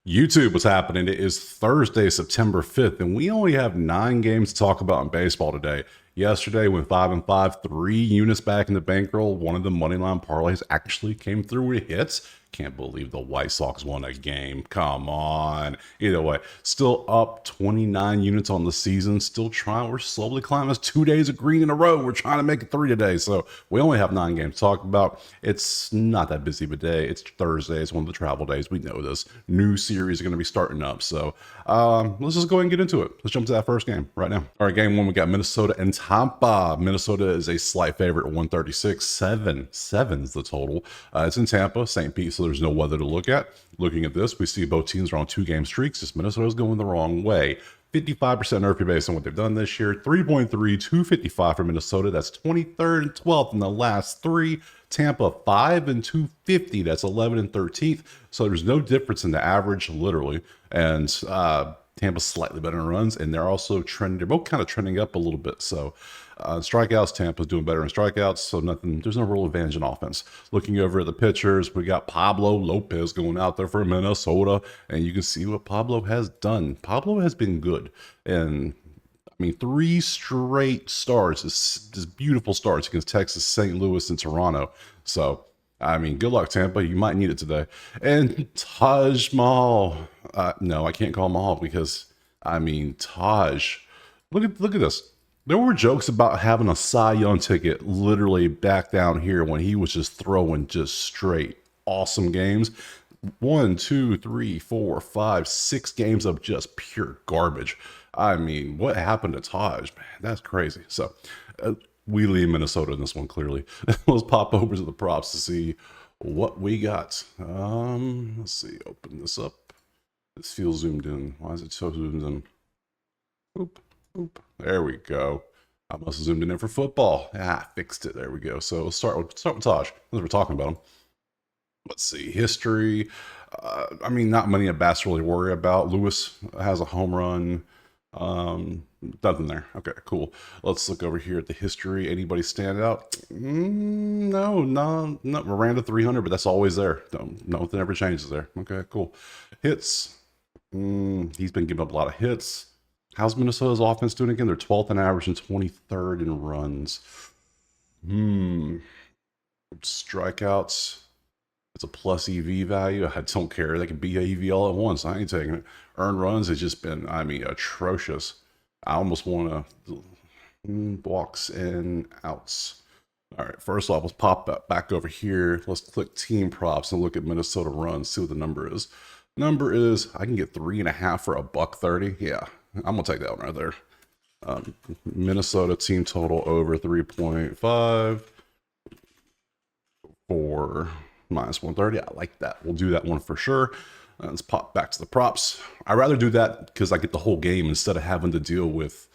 YouTube, what's happening? It is Thursday, September 5th, and we only have 9 games to talk about in baseball today. Yesterday went 5-5, 3 units back in the bankroll. One of the moneyline parlays actually came through with hits. Can't believe the White Sox won a game. Come on. Either way, still up 29 units on the season. Still trying. We're slowly climbing. It's 2 days of green in a row. We're trying to make it 3 today. So we only have 9 games to talk about. It's not that busy of a day. It's Thursday. It's one of the travel days. We know this. New series are going to be starting up. So let's just go ahead and get into it. Let's jump to that first game right now. All right, game one, we got Minnesota and Tampa. Minnesota is a slight favorite at 136. Seven's the total. It's in Tampa, St. Pete, so there's no weather to look at. Looking at this, we see both teams are on 2-game streaks. Just Minnesota's going the wrong way. 55% earthy based on what they've done this year. 3.3, 255 for Minnesota. That's 23rd and 12th in the last 3. Tampa 5 and 250. That's 11 and 13th. So there's no difference in the average, literally. And Tampa's slightly better in runs, and they're also trending. They're both kind of trending up a little bit. So strikeouts, Tampa's doing better in strikeouts. So there's no real advantage in offense. Looking over at the pitchers, we got Pablo Lopez going out there for Minnesota, and you can see what Pablo has done. Pablo has been good, and I mean, 3 straight starts, just beautiful starts against Texas, St. Louis, and Toronto. So, I mean, good luck, Tampa. You might need it today. And Taj Mahal. No, I can't call him Mahal because, I mean, Taj. Look at this. There were jokes about having a Cy Young ticket literally back down here when he was just throwing just straight awesome games. 1, 2, 3, 4, 5, 6 games of just pure garbage. I mean, what happened to Taj? Man, that's crazy. So we leave Minnesota in this one, clearly. Let's pop over to the props to see what we got. Let's see. Open this up. This feels zoomed in. Why is it so zoomed in? Oop, oop. There we go. I must have zoomed in for football. Fixed it. There we go. So let's start with Taj, as we're talking about him. Let's see, history. I mean, not many at bats really worry about. Lewis has a home run. Nothing there. Okay, cool. Let's look over here at the history. Anybody stand out? No. Miranda 300, but that's always there. Nothing ever changes there. Okay, cool. Hits. He's been giving up a lot of hits. How's Minnesota's offense doing again? They're 12th in average and 23rd in runs. Strikeouts. It's a plus EV value. I don't care. They can be EV all at once. I ain't taking it. Earned runs has just been, I mean, atrocious. I almost want to walks and outs. All right, first off, let's pop back over here. Let's click team props and look at Minnesota runs, see what the number is. Number is, I can get 3.5 for $1.30. Yeah, I'm going to take that one right there. Minnesota team total over 3.5 for minus 130. I like that. We'll do that one for sure. Let's pop back to the props. I'd rather do that because I get the whole game instead of having to deal with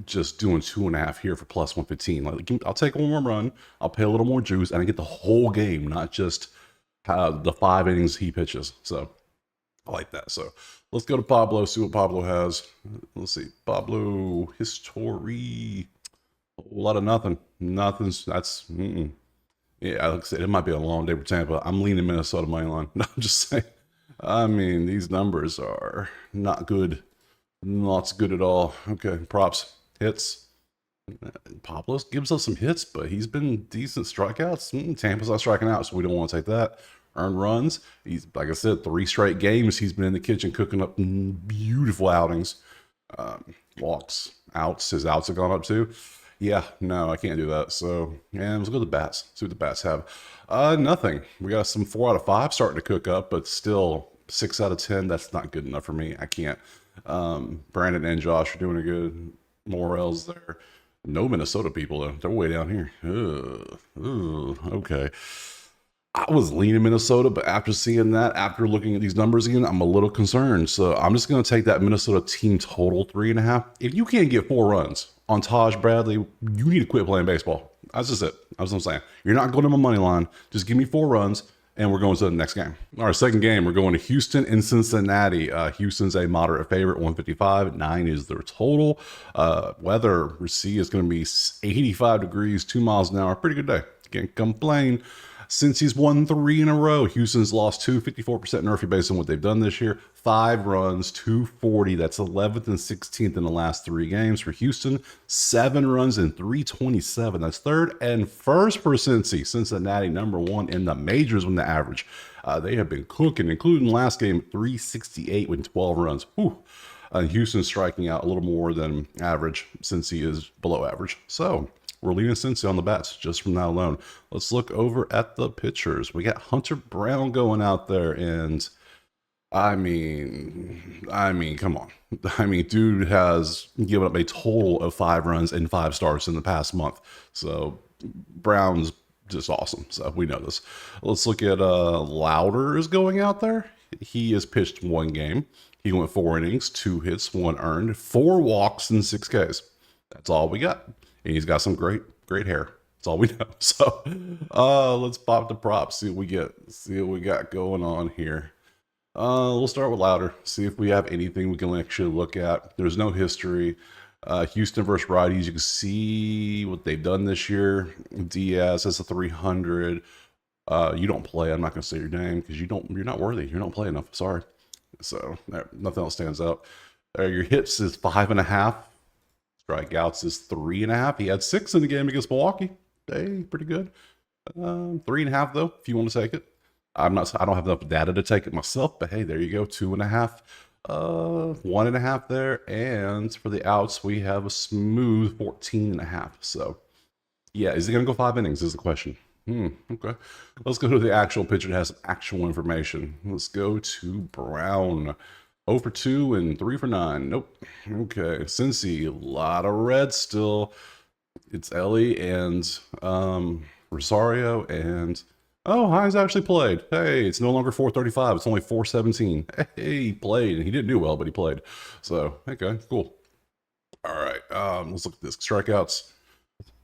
just doing 2.5 here for plus 115. Like, I'll take one more run. I'll pay a little more juice, and I get the whole game, not just the 5 innings he pitches. So I like that. So let's go to Pablo, see what Pablo has. Let's see. Pablo history. A whole lot of nothing. Nothing's. That's. Yeah, like I said, it might be a long day for Tampa. I'm leaning Minnesota money line. No, I'm just saying. I mean, these numbers are not good. Not good at all. Okay, props. Hits. Pablo gives us some hits, but he's been decent strikeouts. Tampa's not striking out, so we don't want to take that. Earned runs. He's, like I said, 3 straight games. He's been in the kitchen cooking up beautiful outings. Walks, outs. His outs have gone up too. Yeah, no, I can't do that. So, yeah, let's go to the bats. See what the bats have. Nothing. We got some 4 out of 5 starting to cook up, but still 6 out of 10. That's not good enough for me. I can't. Brandon and Josh are doing a good. Morel's there. No Minnesota people, though. They're way down here. Okay. I was leaning Minnesota, but after seeing that, after looking at these numbers again, I'm a little concerned. So I'm just going to take that Minnesota team total 3.5. If you can't get 4 runs on Taj Bradley, you need to quit playing baseball. That's just it. That's what I'm saying. You're not going to my money line. Just give me 4 runs, and we're going to the next game. Our second game, we're going to Houston and Cincinnati. Houston's a moderate favorite, 155. 9 is their total. Weather, we see, is going to be 85 degrees, 2 miles an hour. Pretty good day. Can't complain. Since he's won 3 in a row, Houston's lost 2, 54% Murphy based on what they've done this year. 5 runs, 240. That's 11th and 16th in the last 3 games for Houston. 7 runs and 327. That's 3rd and 1st for Cincy. Cincinnati, number 1 in the majors when the average. They have been cooking, including last game, 368 with 12 runs. Whew. Houston striking out a little more than average since he is below average. So we're leading Cincy on the bats just from that alone. Let's look over at the pitchers. We got Hunter Brown going out there, and I mean, come on. I mean, dude has given up a total of 5 runs and 5 starts in the past month. So Brown's just awesome. So we know this. Let's look at Louder is going out there. He has pitched 1 game. He went 4 innings, 2 hits, 1 earned, 4 walks, and 6 Ks. That's all we got. And he's got some great hair. That's all we know. So let's pop the props, see what we get, see what we got going on here. We'll start with Louder, see if we have anything we can actually look at. There's no history. Houston versus righties, you can see what they've done this year. Diaz has a 300. You don't play. I'm not going to say your name because you're not worthy. You're not playing enough. Sorry. So nothing else stands out. Your hits is 5.5. Strikeouts is 3.5. He had 6 in the game against Milwaukee. Hey, pretty good. 3.5 though, if you want to take it. I don't have enough data to take it myself, but hey, there you go. 2.5. 1.5 there, and for the outs we have a smooth 14.5. So yeah, is he gonna go 5 innings is the question. Okay, let's go to the actual pitcher that has actual information. Let's go to Brown. 0 for 2 and 3 for 9. Nope. Okay, Cincy, a lot of red still. It's Ellie and Rosario, and oh, Hines actually played. Hey, it's no longer 435. It's only 417. Hey, he played, and he didn't do well, but he played. So, okay, cool. All right, let's look at this. Strikeouts,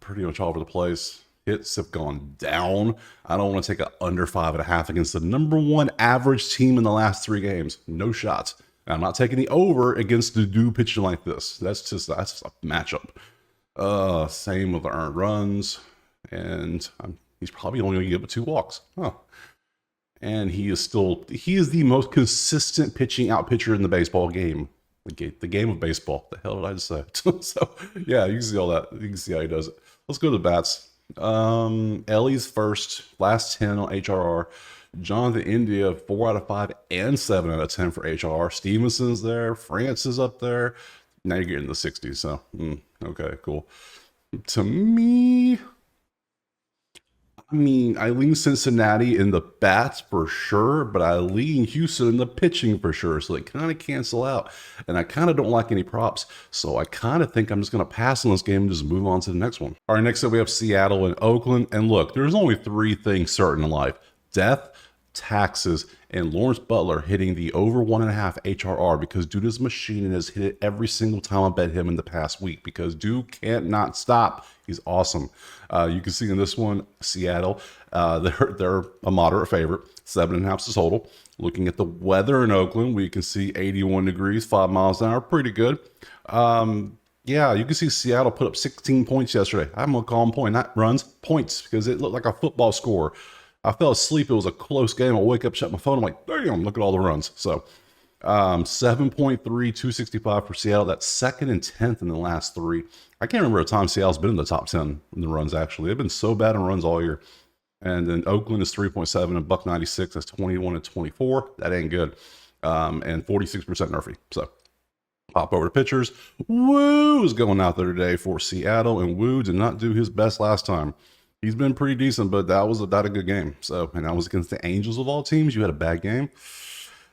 pretty much all over the place. Hits have gone down. I don't want to take an under 5.5 against the number 1 average team in the last 3 games. No shots. I'm not taking the over against the dude pitching like this. That's just a matchup. Same with the earned runs, and he's probably only going to give up 2 walks. And he is the most consistent out pitcher in the baseball game. The game of baseball. The hell did I just say? So yeah, you can see all that. You can see how he does it. Let's go to the bats. Ellie's first, last 10 on HRR. Jonathan India, 4 out of 5 and 7 out of 10 for HRR. Stevenson's there. France is up there. Now you're getting the 60s. So, okay, cool. To me, I lean Cincinnati in the bats for sure, but I lean Houston in the pitching for sure. So they kind of cancel out. And I kind of don't like any props. So I kind of think I'm just going to pass on this game and just move on to the next one. All right, next up we have Seattle and Oakland. And look, there's only 3 things certain in life: death, taxes, and Lawrence Butler hitting the over 1.5 HRR, because dude is a machine and has hit it every single time I bet him in the past week, because dude can't not stop. He's awesome. You can see in this one, Seattle, they're a moderate favorite, 7.5 is total. Looking at the weather in Oakland, we can see 81 degrees, 5 miles an hour, pretty good. Yeah, you can see Seattle put up 16 points yesterday. I'm going to call them not runs, points, because it looked like a football score. I fell asleep. It was a close game. I wake up, shut my phone. I'm like, damn, look at all the runs. So 7.3, 265 for Seattle. That's 2nd and 10th in the last 3. I can't remember a time Seattle's been in the top 10 in the runs, actually. They've been so bad in runs all year. And then Oakland is 3.7 and buck 96. That's 21 and 24. That ain't good. And 46% Murphy. So pop over to pitchers. Woo is going out there today for Seattle, and Woo did not do his best last time. He's been pretty decent, but that was not a good game. So, and that was against the Angels of all teams. You had a bad game.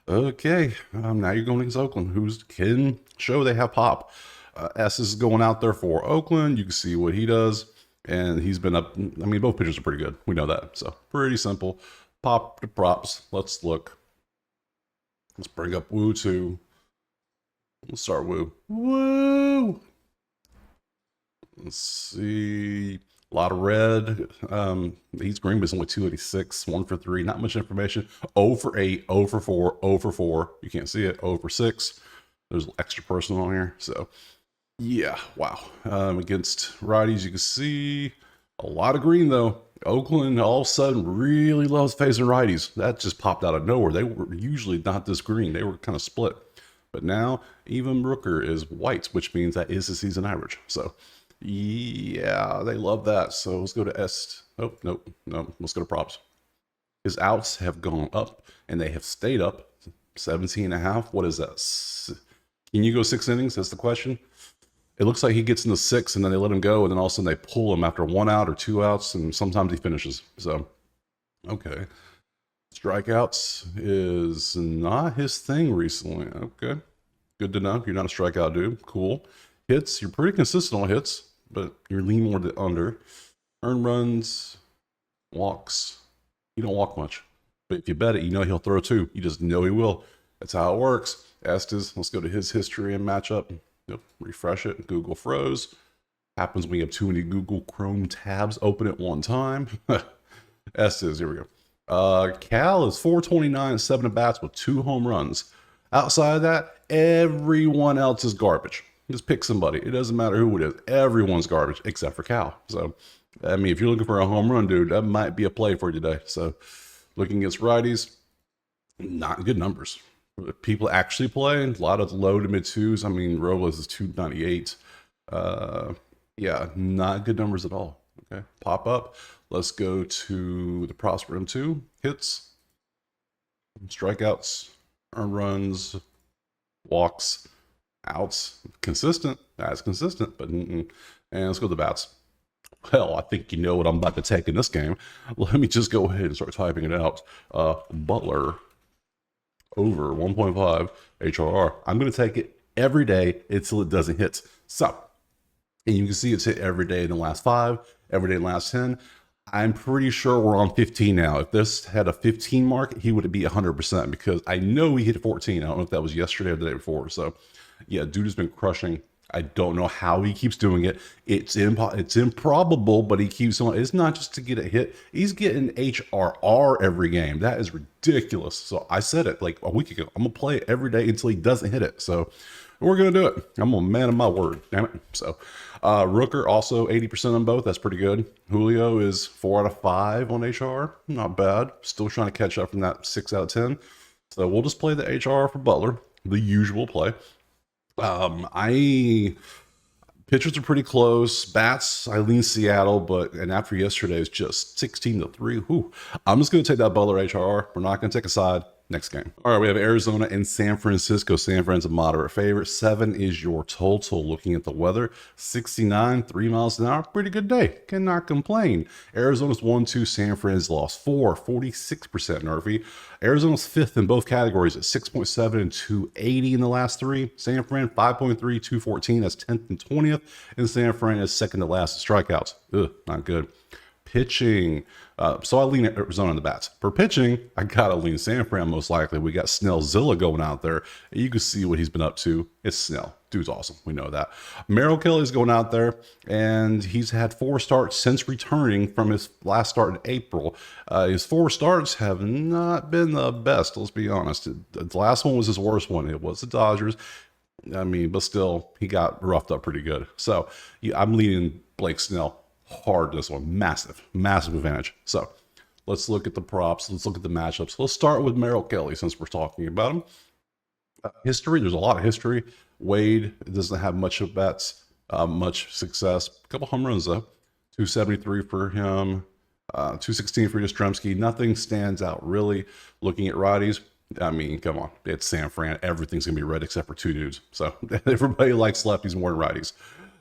Okay, now you're going against Oakland, who can show they have pop. S is going out there for Oakland. You can see what he does, and he's been up. I mean, both pitchers are pretty good. We know that. So, pretty simple. Pop the props. Let's look. Let's bring up Woo too. Let's start Woo. Woo! Let's see. A lot of red. He's green, but it's only 286. 1 for 3. Not much information. 0 for 8. 0 for 4. 0 for 4. You can't see it. 0 for 6. There's an extra person on here. So, yeah. Wow. Against righties, you can see a lot of green, though. Oakland all of a sudden really loves facing righties. That just popped out of nowhere. They were usually not this green. They were kind of split. But now even Rooker is white, which means that is the season average. So yeah, they love that. So let's go to S. Oh, nope, no. Let's go to props. His outs have gone up and they have stayed up 17 and a half. What is that? Can you go 6 innings? That's the question. It looks like he gets into 6 and then they let him go, and then all of a sudden they pull him after 1 out or 2 outs, and sometimes he finishes. So, okay. Strikeouts is not his thing recently. Okay. Good to know. You're not a strikeout dude. Cool. Hits, you're pretty consistent on hits, but you're lean more to under. Earned runs, walks. You don't walk much. But if you bet it, you know he'll throw 2. You just know he will. That's how it works. Estes, let's go to his history and matchup. Yep, refresh it. Google froze. Happens when you have too many Google Chrome tabs open at one time. Estes, here we go. Cal is 429, 7 at bats with 2 home runs. Outside of that, everyone else is garbage. Just pick somebody. It doesn't matter who it is. Everyone's garbage except for Cal. So, I mean, if you're looking for a home run, dude, that might be a play for you today. So, looking against righties, not good numbers. People actually play a lot of low to mid 2s. I mean, Robles is 298. Yeah, not good numbers at all. Okay, pop up. Let's go to the props for M2. Hits, strikeouts, earned runs, walks, outs. Consistent. That's consistent, but and let's go to the bats. Well, I think you know what I'm about to take in this game. Let me just go ahead and start typing it out. Butler over 1.5 HRR. I'm going to take it every day until it doesn't hit. So, and you can see it's hit every day in the last 5, every day in the last 10. I'm pretty sure we're on 15 now. If this had a 15 mark, he would be 100% because I know he hit 14. I don't know if that was yesterday or the day before. So, yeah, dude has been crushing. I don't know how he keeps doing it. It's improbable, but he keeps on. It's not just to get a hit. He's getting HRR every game. That is ridiculous. So I said it like a week ago. I'm going to play it every day until he doesn't hit it. So we're going to do it. I'm a man of my word. Damn it. So Rooker also 80% on both. That's pretty good. Julio is 4 out of 5 on HR. Not bad. Still trying to catch up from that 6 out of 10. So we'll just play the HR for Butler. The usual play. Pitchers are pretty close. Bats, I lean Seattle, and after yesterday's just 16-3. Whew. I'm just going to take that Butler HRR. We're not going to take a side. Next game. All right, we have Arizona and San Francisco. San Fran's a moderate favorite. 7 is your total. Looking at the weather, 69, 3 miles an hour. Pretty good day. Cannot complain. Arizona's 1-2. San Fran's lost 4, 46% Nerfy. Arizona's 5th in both categories at 6.7 and 280 in the last 3. San Fran 5.3, 214. That's 10th and 20th. And San Fran is second to last in strikeouts. Ugh, not good. Pitching. So I lean Arizona on the bats. For pitching, I gotta lean San Fran most likely. We got Snellzilla going out there. You can see what he's been up to. It's Snell. Dude's awesome. We know that. Merrill Kelly's going out there, and he's had 4 starts since returning from his last start in April. His 4 starts have not been the best, let's be honest. The last one was his worst one. It was the Dodgers. I mean, but still, he got roughed up pretty good. So yeah, I'm leaning Blake Snell hard this one. Massive advantage. So let's look at the props. Let's look at the matchups. Let's start with Merrill Kelly since we're talking about him. History, there's a lot of history. Wade doesn't have much of bets, much success. A couple home runs though. 273 for him, 216 for Yastrzemski. Nothing stands out really. Looking at righties, I mean, come on. It's San Fran. Everything's going to be red except for 2 dudes. So everybody likes lefties more than righties.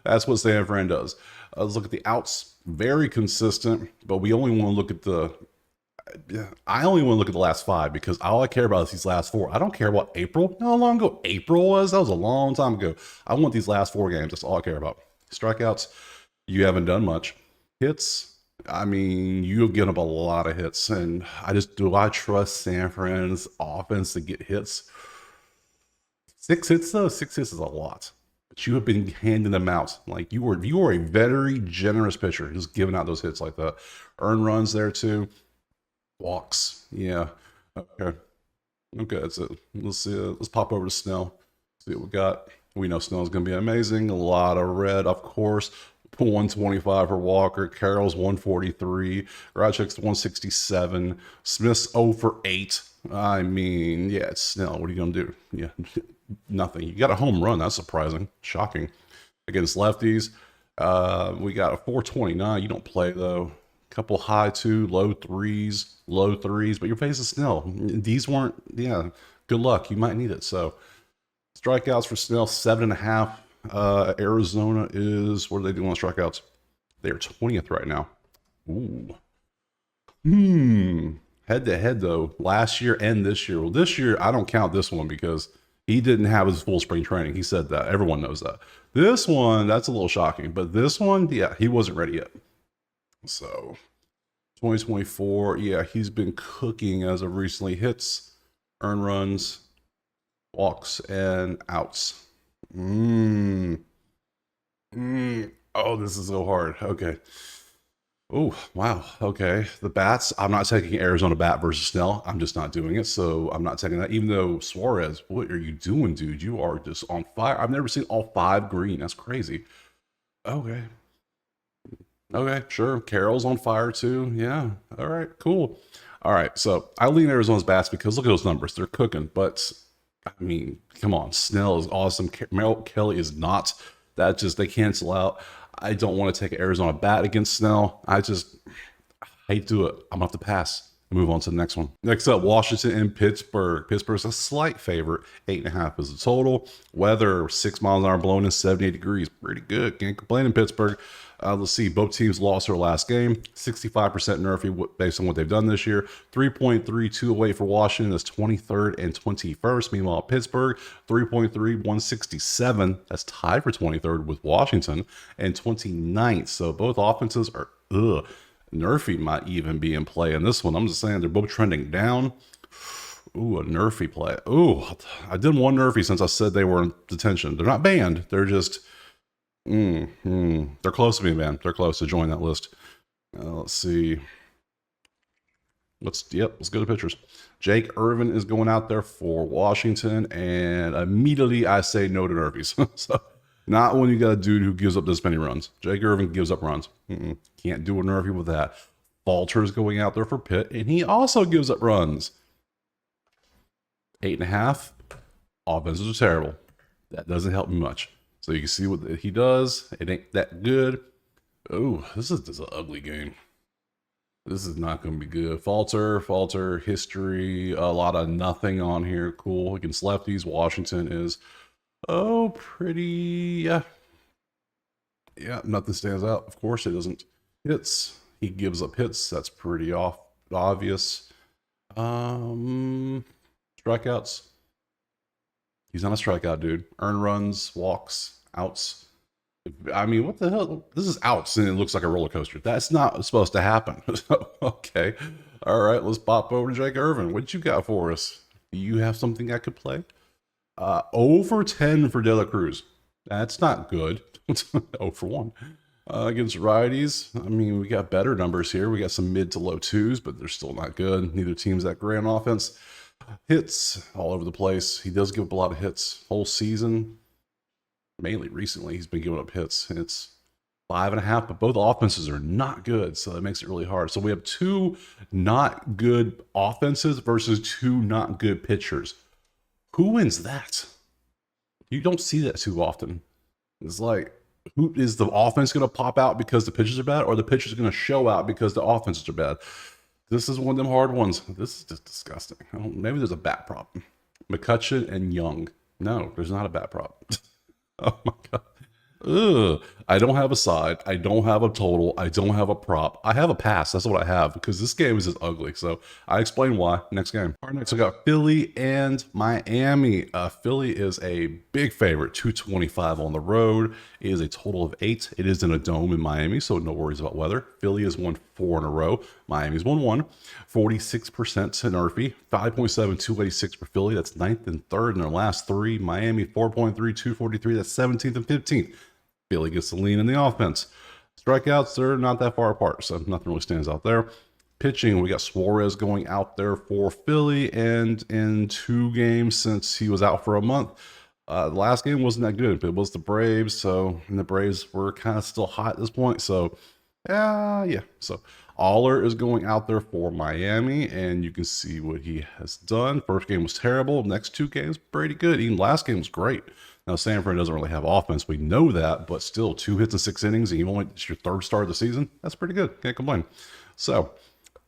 That's what San Fran does. Let's look at the outs. Very consistent, but we only want to look at I only want to look at the last 5 because all I care about is these last 4. I don't care about April. You know how long ago April was? That was a long time ago. I want these last 4 games. That's all I care about. Strikeouts, you haven't done much. Hits, I mean, you've given up a lot of hits, and do I trust San Fran's offense to get hits? 6 hits though. 6 hits is a lot. But you have been handing them out. Like you are a very generous pitcher, just giving out those hits like that. Earned runs there too. Walks, yeah. Okay, that's it. Let's see. Let's pop over to Snell. See what we got. We know Snell's going to be amazing. A lot of red, of course. 125 for Walker. Carroll's 143. Rajek's 167. Smith's 0 for 8. I mean, yeah, it's Snell. What are you going to do? Yeah, nothing. You got a home run. That's surprising. Shocking. Against lefties. We got a 429. You don't play, though. Couple high 2, low 3s, but you're facing Snell. These weren't, yeah, good luck. You might need it. So, strikeouts for Snell, 7.5. Arizona is, what are they doing on strikeouts? They're 20th right now. Ooh. Head to head, though, last year and this year. Well, this year, I don't count this one because he didn't have his full spring training. He said that. Everyone knows that. This one, that's a little shocking. But this one, yeah, he wasn't ready yet. So, 2024, yeah, he's been cooking as of recently. Hits, earned runs, walks, and outs. Oh, this is so hard. Okay. Oh, wow. Okay. The bats, I'm not taking Arizona bat versus Snell. I'm just not doing it. So I'm not taking that. Even though Suarez, what are you doing, dude? You are just on fire. I've never seen all 5 green. That's crazy. Okay. Okay, sure. Carroll's on fire too. Yeah. All right, cool. All right, so I lean Arizona's bats because look at those numbers. They're cooking. But, I mean, come on. Snell is awesome. Merrill Kelly is not. That just, they cancel out. I don't want to take an Arizona bat against Snell. I hate to do it. I'm going to have to pass and move on to the next one. Next up, Washington and Pittsburgh. Pittsburgh's a slight favorite. 8.5 is the total. Weather, 6 miles an hour blowing in 78 degrees. Pretty good. Can't complain in Pittsburgh. Let's see. Both teams lost their last game. 65% Nerfy based on what they've done this year. 3.32 away for Washington. That's 23rd and 21st. Meanwhile, Pittsburgh, 3.3, 167. That's tied for 23rd with Washington and 29th. So both offenses are, Nerfy might even be in play in this one. I'm just saying they're both trending down. Ooh, a Nerfy play. Ooh, I did one Nerfy since I said they were in detention. They're not banned. They're just... They're close to being banned. They're close to join that list. Let's see. Let's go to pitchers. Jake Irvin is going out there for Washington, and immediately I say no to Nerfies. So, not when you got a dude who gives up this many runs. Jake Irvin gives up runs. Can't do a Nerfy with that. Falter's going out there for Pitt, and he also gives up runs. 8.5. Offenses are terrible. That doesn't help me much. So you can see what he does. It ain't that good. Oh, this is an ugly game. This is not going to be good. Falter, history, a lot of nothing on here. Cool. Against lefties, Washington is, pretty, yeah. Yeah, nothing stands out. Of course it doesn't. Hits. He gives up hits. That's pretty obvious. Strikeouts. He's not a strikeout dude. Earned runs, walks, outs. I mean, what the hell? This is outs, and it looks like a roller coaster. That's not supposed to happen. Okay. All right, let's pop over to Jake Irvin. What you got for us? Do you have something I could play? Over 10 for De La Cruz. That's not good. 0 for 1. Against righties, I mean, we got better numbers here. We got some mid to low 2s, but they're still not good. Neither team's that great on offense. Hits all over the place. He does give up a lot of hits. Whole season, mainly recently, he's been giving up hits. It's 5.5, but both offenses are not good, so that makes it really hard. So we have 2 not good offenses versus 2 not good pitchers. Who wins that? You don't see that too often. It's like, who is the offense going to pop out because the pitchers are bad, or the pitchers going to show out because the offenses are bad? This is one of them hard ones. This is just disgusting. Maybe there's a bat problem. McCutcheon and Young. No, there's not a bat problem. Oh my God. Ugh. I don't have a side. I don't have a total. I don't have a prop. I have a pass. That's what I have because this game is just ugly. So I explain why. Next game. All right, next we got Philly and Miami. Philly is a big favorite. 225 on the road. It is a total of 8. It is in a dome in Miami, so no worries about weather. Philly has won 4 in a row. Miami's won 1. 46% to Nerfy. 5.7, 286 for Philly. That's 9th and 3rd in their last 3. Miami 4.3, 243. That's 17th and 15th. Philly gets the lean in the offense. Strikeouts, they're not that far apart, so nothing really stands out there. Pitching, we got Suarez going out there for Philly, and in 2 games since he was out for a month, The last game wasn't that good, but it was the Braves, so and the Braves were kind of still hot at this point. So, yeah. So Aller is going out there for Miami, and you can see what he has done. First game was terrible. Next two games, pretty good. Even last game was great. Now Sanford doesn't really have offense. We know that, but still, 2 hits in 6 innings, and it's your third start of the season. That's pretty good. Can't complain. So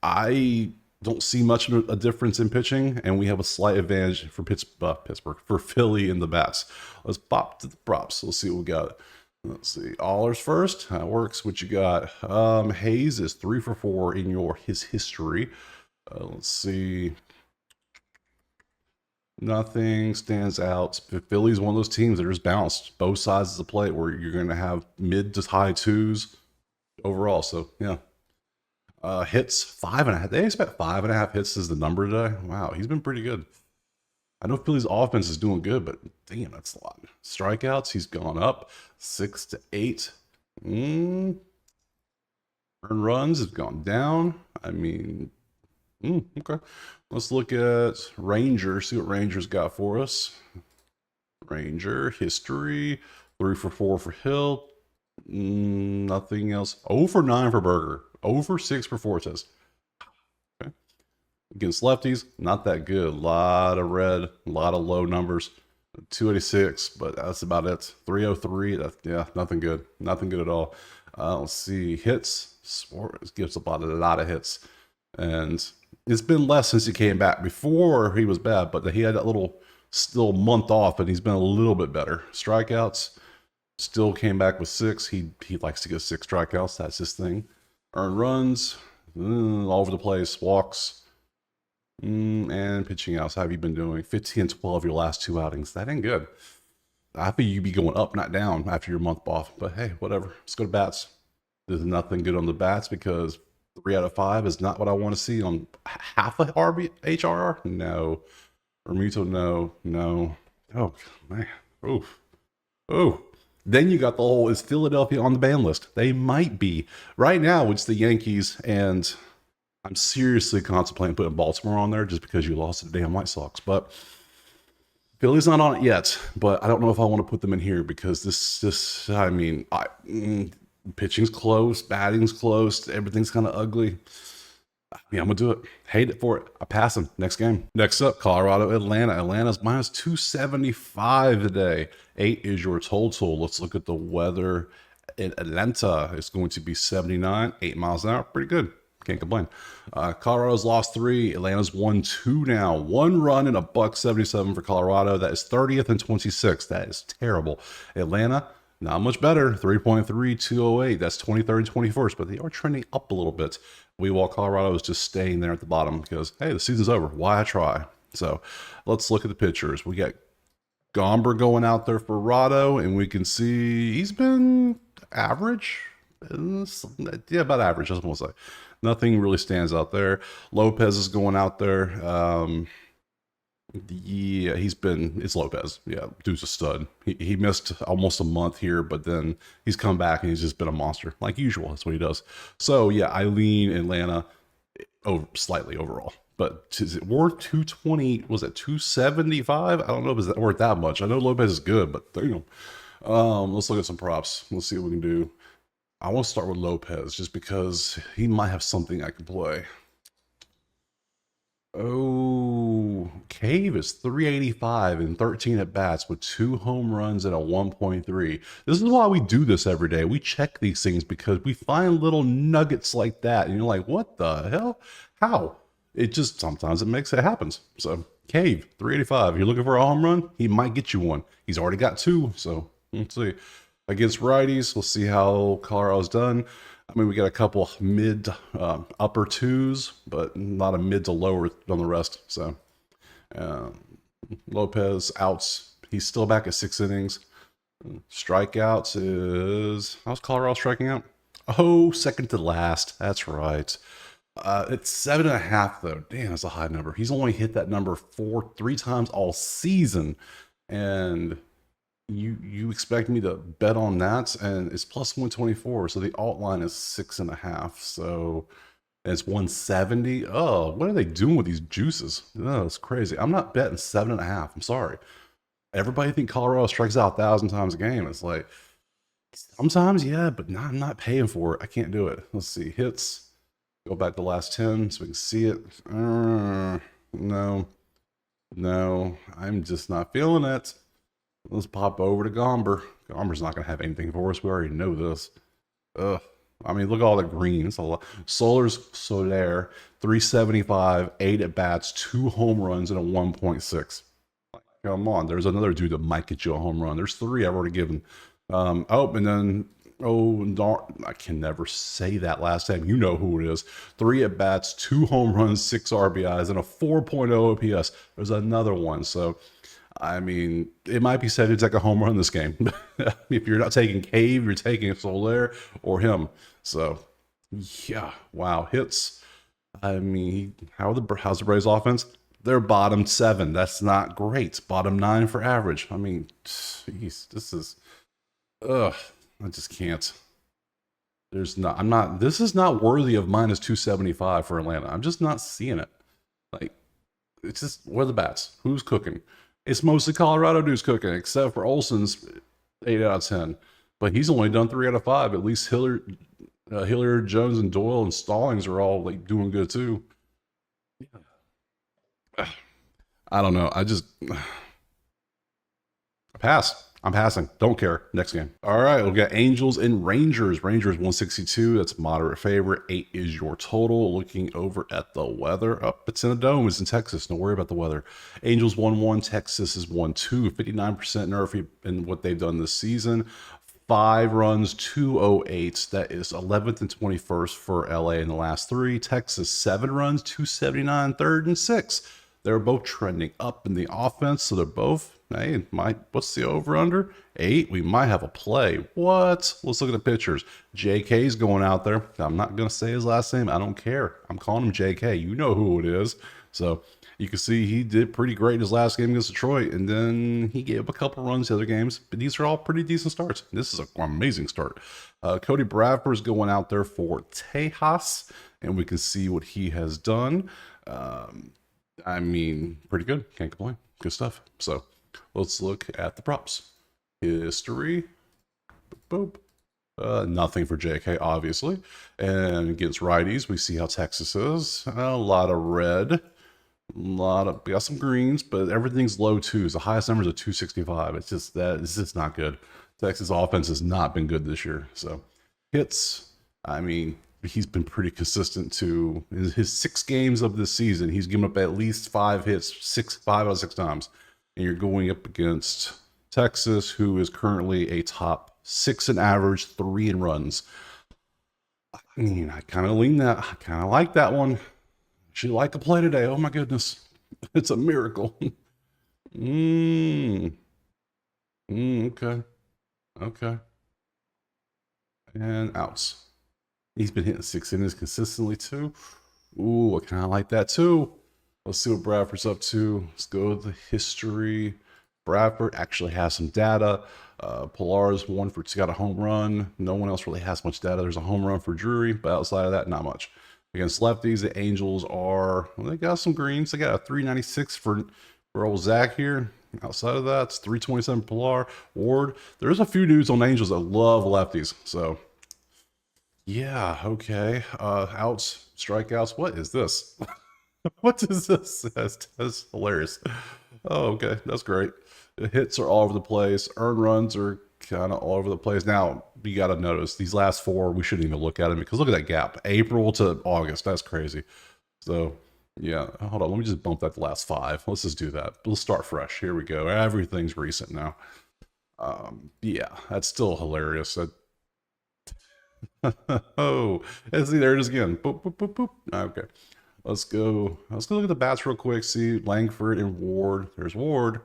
I don't see much of a difference in pitching, and we have a slight advantage for Pittsburgh, for Philly in the bats. Let's pop to the props. Let's see what we got. Let's see. Allers first. That works. What you got? Hayes is 3 for 4 in his history. Let's see. Nothing stands out. Philly's one of those teams that are just balanced both sides of the plate, where you're going to have mid to high 2s overall. So yeah. Hits 5.5. They expect 5.5 hits as the number today. Wow, he's been pretty good. I know Philly's offense is doing good, but damn, that's a lot. Strikeouts, he's gone up 6 to 8. Earned runs have gone down. I mean, okay. Let's look at Ranger, see what Ranger's got for us. Ranger, history, 3 for 4 for Hill. Nothing else. 0 for 9 for Berger. 0 for 6 for Fortes. Okay. Against lefties, not that good. A lot of red, a lot of low numbers. 286, but that's about it. 303, yeah, nothing good. Nothing good at all. Let's see. Hits. Suarez gives up a lot of hits. And it's been less since he came back. Before he was bad, but he had that little still month off, and he's been a little bit better. Strikeouts, still came back with 6. He likes to get 6 strikeouts. That's his thing. Earned runs, all over the place. Walks, and pitching outs. How have you been doing? 15 and 12 your last 2 outings. That ain't good. I think you'd be going up, not down, after your month off. But hey, whatever. Let's go to bats. There's nothing good on the bats because 3 out of 5 is not what I want to see on half a HRR. No. Ramuto, no. Oh, man. Oh. Then you got the whole, is Philadelphia on the ban list? They might be. Right now, it's the Yankees, and I'm seriously contemplating putting Baltimore on there just because you lost to the damn White Sox. But Philly's not on it yet, but I don't know if I want to put them in here because pitching's close, batting's close, everything's kind of ugly. Yeah, I'm going to do it. Hate it for it. I pass him. Next game. Next up, Colorado, Atlanta. Atlanta's minus 275 today. 8 is your total. Let's look at the weather in Atlanta. It's going to be 79, 8 miles an hour. Pretty good. Can't complain. Colorado's lost 3. Atlanta's won 2 now. 1 run and a $177 for Colorado. That is 30th and 26th. That is terrible. Atlanta, not much better. 3.3, 208. That's 23rd and 21st, but they are trending up a little bit. While Colorado is just staying there at the bottom because, hey, the season's over. Why try? So let's look at the pitchers. We got Gomber going out there for Rado, and we can see he's been average. Yeah, about average, I was going to say. Nothing really stands out there. Lopez is going out there. Yeah, it's Lopez. Yeah, dude's a stud. He missed almost a month here, but then he's come back and he's just been a monster. Like usual, that's what he does. So yeah, I lean Atlanta slightly overall. But is it worth 220? Was it 275? I don't know if it's worth that much. I know Lopez is good, but let's look at some props. Let's see what we can do. I want to start with Lopez just because he might have something I can play. Oh, Cave is 385 and 13 at bats with 2 home runs and a 1.3. This is why we do this every day. We check these things because we find little nuggets like that. And you're like, what the hell? How? It just, sometimes it happens. So Cave, 385. If you're looking for a home run, he might get you one. He's already got 2. So let's see. Against righties, we'll see how Colorado's done. I mean, we got a couple mid, upper 2s, but not a mid to lower on the rest. So Lopez outs. He's still back at 6 innings. Strikeouts is, how's Colorado striking out? Oh, second to last. That's right. It's 7.5 though. Damn, that's a high number. He's only hit that number 3 times all season, and you expect me to bet on that, and it's plus 124. So the alt line is 6.5. So it's 170. Oh, what are they doing with these juices? Oh, it's crazy. I'm not betting 7.5. I'm sorry. Everybody think Colorado strikes out 1,000 times a game. It's like sometimes, yeah, but I'm not paying for it. I can't do it. Let's see hits. Go back to the last 10 so we can see it. No, no, I'm just not feeling it. Let's pop over to Gomber. Gomber's not going to have anything for us. We already know this. Ugh. I mean, look at all the green. It's a lot. Soler, 375, 8 at bats, 2 home runs, and a 1.6. Come on. There's another dude that might get you a home run. There's 3 I've already given. And then, I can never say that last name. You know who it is. 3 at bats, 2 home runs, 6 RBIs, and a 4.0 OPS. There's another one. So, I mean, it might be said to take a home run this game. If you're not taking Cave, you're taking Soler or him. So, yeah, wow, hits. I mean, how's the Braves offense? They're bottom 7. That's not great. Bottom 9 for average. I mean, geez, this is, ugh, I just can't. This is not worthy of minus 275 for Atlanta. I'm just not seeing it. Like, it's just, where are the bats? Who's cooking? It's mostly Colorado dudes cooking, except for Olson's 8 out of 10. But he's only done 3 out of 5. At least Hilliard, Jones, and Doyle and Stallings are all like doing good too. I don't know. I pass. I'm passing. Don't care. Next game. All right, we'll get Angels and Rangers. Rangers 162. That's moderate favorite. 8 is your total. Looking over at the weather. Oh, it's in a dome. It's in Texas. Don't worry about the weather. Angels 1-1. Texas is 1-2. 59% nerf in what they've done this season. 5 runs, 208. That is 11th and 21st for LA in the last 3. Texas 7 runs, 279, 3rd and 6th. They're both trending up in the offense, so they're both, hey, what's the over-under? 8. We might have a play. What? Let's look at the pitchers. JK's going out there. I'm not going to say his last name. I don't care. I'm calling him JK. You know who it is. So you can see he did pretty great in his last game against Detroit, and then he gave up a couple runs the other games, but these are all pretty decent starts. This is an amazing start. Cody Bradford is going out there for Tejas, and we can see what he has done. I mean, pretty good. Can't complain. Good stuff. So let's look at the props. History. Boop, boop. Nothing for JK, obviously. And against righties, we see how Texas is. A lot of red. We got some greens, but everything's low twos. The highest number is a 265. It's just not good. Texas offense has not been good this year. So hits, I mean, he's been pretty consistent to his 6 games of this season. He's given up at least 5 hits, 5 out of 6 times. And you're going up against Texas, who is currently a top 6 in average, 3 in runs. I mean, I kind of lean that. I kind of like that one. She like a play today. Oh my goodness. It's a miracle. Okay. Okay. And outs. He's been hitting 6 innings consistently too. Ooh, I kind of like that too. Let's see what Bradford's up to. Let's go to the history. Bradford actually has some data. Pilar's got a home run. No one else really has much data. There's a home run for Drury, but outside of that, not much. Against lefties, the Angels they got some greens. They got a 396 for old Zach here. Outside of that, it's 327 Pilar. Ward. There's a few dudes on Angels that love lefties. So, yeah, okay. Outs, strikeouts. What is this? What is this? That's hilarious. Oh, okay. That's great. The hits are all over the place. Earned runs are kind of all over the place. Now, you got to notice these last 4, we shouldn't even look at them because look at that gap. April to August. That's crazy. So, yeah. Hold on. Let me just bump that to last 5. Let's just do that. Let's start fresh. Here we go. Everything's recent now. Yeah, that's still hilarious. Oh, and see, there it is again. Boop, boop, boop, boop. Okay. Let's go look at the bats real quick. See Langford and Ward. There's Ward.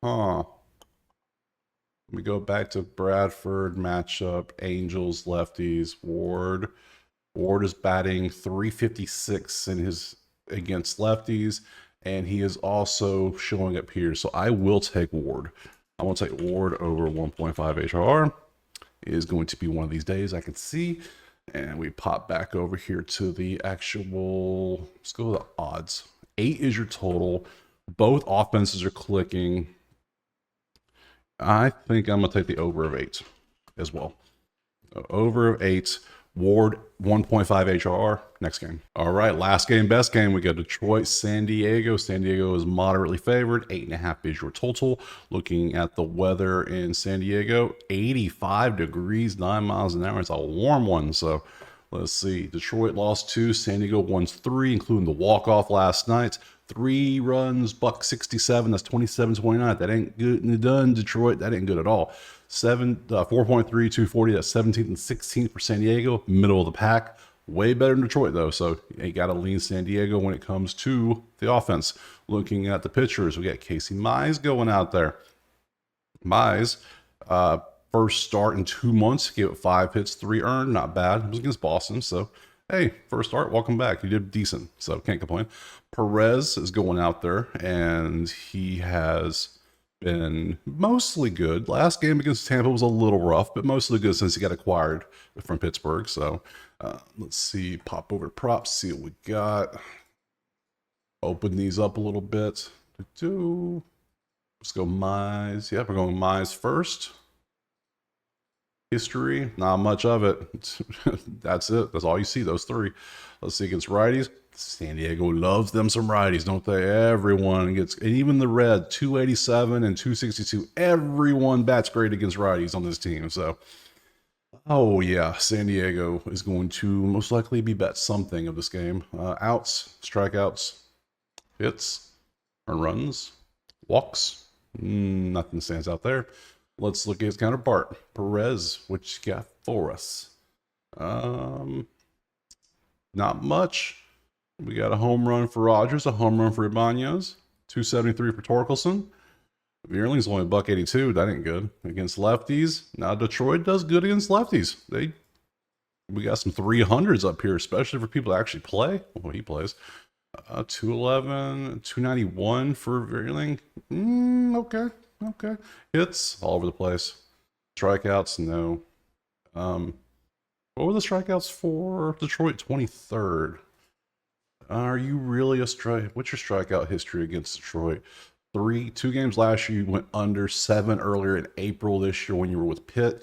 Huh. Let me go back to Bradford matchup. Angels, lefties, Ward. Ward is batting 356 against lefties, and he is also showing up here. So I will take Ward. I want to take Ward over 1.5 HRR. It is going to be one of these days, I can see. And we pop back over here to the actual, let's go to the odds. 8 is your total. Both offenses are clicking. I think I'm going to take the over of 8 as well. Over of 8. Ward 1.5 HRR. Next game. All right, last game, best game. We got Detroit, San Diego. San Diego is moderately favored. 8.5 is your total. Looking at the weather in San Diego, 85 degrees, 9 miles an hour. It's a warm one. So let's see. Detroit lost 2. San Diego won 3, including the walk-off last night. 3 runs, buck 67. That's 27-29. That ain't good done, Detroit. That ain't good at all. 4.3, 240. That's 17th and 16th for San Diego. Middle of the pack. Way better than Detroit, though. So you got to lean San Diego when it comes to the offense. Looking at the pitchers, we got Casey Mize going out there. Mize, first start in 2 months. Gave it 5 hits, 3 earned. Not bad. It was against Boston. So, hey, first start, welcome back. You did decent. So, can't complain. Perez is going out there, and he has been mostly good. Last game against Tampa was a little rough, but mostly good since he got acquired from Pittsburgh. So let's see, pop over to props, see what we got. Open these up a little bit. Let's go Mize. Yeah, we're going Mize first. History, not much of it. That's it. That's all you see, those 3. Let's see against righties. San Diego loves them some righties, don't they? Everyone gets, and even the red, 287 and 262. Everyone bats great against righties on this team. So, oh yeah, San Diego is going to most likely be bet something of this game. Outs, strikeouts, hits, earned runs, walks. Nothing stands out there. Let's look at his counterpart, Perez, which got for us. Not much. We got a home run for Rogers, a home run for Ibanez, 273 for Torkelson. Vierling's only $182. That ain't good against lefties. Now Detroit does good against lefties. We got some 300s up here, especially for people that actually play. Well, he plays. 211, 291 for Vierling. Okay. Hits all over the place. Strikeouts, no. What were the strikeouts for Detroit? 23rd. Are you really a strike? What's your strikeout history against Detroit? 2 games last year. You went under 7 earlier in April this year when you were with Pitt.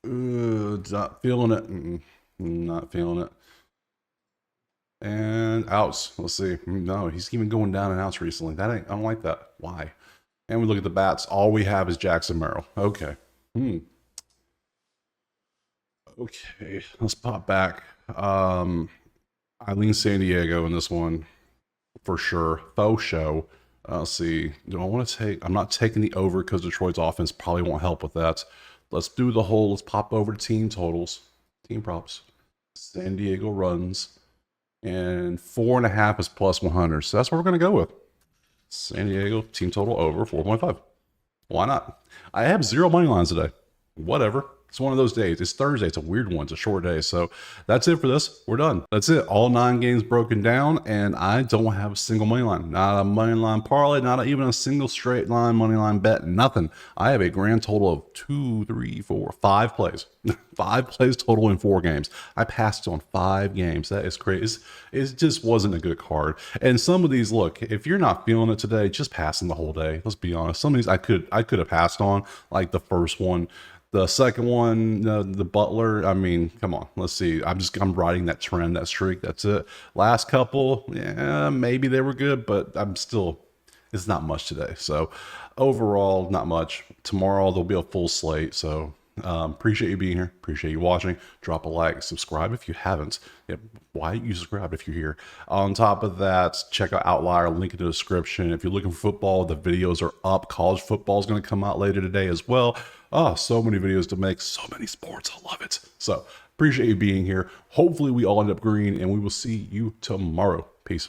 Not feeling it. Not feeling it. And outs. Let's see. No, he's even going down and outs recently. I don't like that. Why? And we look at the bats. All we have is Jackson Merrill. Okay. Okay. Let's pop back. I lean San Diego in this one for sure. Faux show. Let's see. Do I want to take? I'm not taking the over because Detroit's offense probably won't help with that. Let's do the whole. Let's pop over to team totals, team props. San Diego runs, and 4.5 is plus 100. So that's what we're going to go with. San Diego team total over 4.5. Why not? I have 0 money lines today. Whatever. It's one of those days. It's Thursday. It's a weird one. It's a short day. So that's it for this. We're done. That's it. All 9 games broken down, and I don't have a single money line. Not a money line parlay. Not even a single straight line money line bet. Nothing. I have a grand total of 2, 3, 4, 5 plays. 5 plays total in 4 games. I passed on 5 games. That is crazy. It just wasn't a good card. And some of these, look, if you're not feeling it today, just passing the whole day. Let's be honest. Some of these I could have passed on, like the first one. The second one, the Butler, I mean, come on, let's see. I'm riding that trend, that streak. That's it. Last couple, yeah, maybe they were good, but it's not much today. So overall, not much. Tomorrow, there'll be a full slate. So appreciate you being here. Appreciate you watching. Drop a like, subscribe if you haven't. Why you subscribe if you're here? On top of that, check out Outlier, link in the description. If you're looking for football, the videos are up. College football is going to come out later today as well. Oh, so many videos to make, so many sports. I love it. So appreciate you being here. Hopefully we all end up green, and we will see you tomorrow. Peace.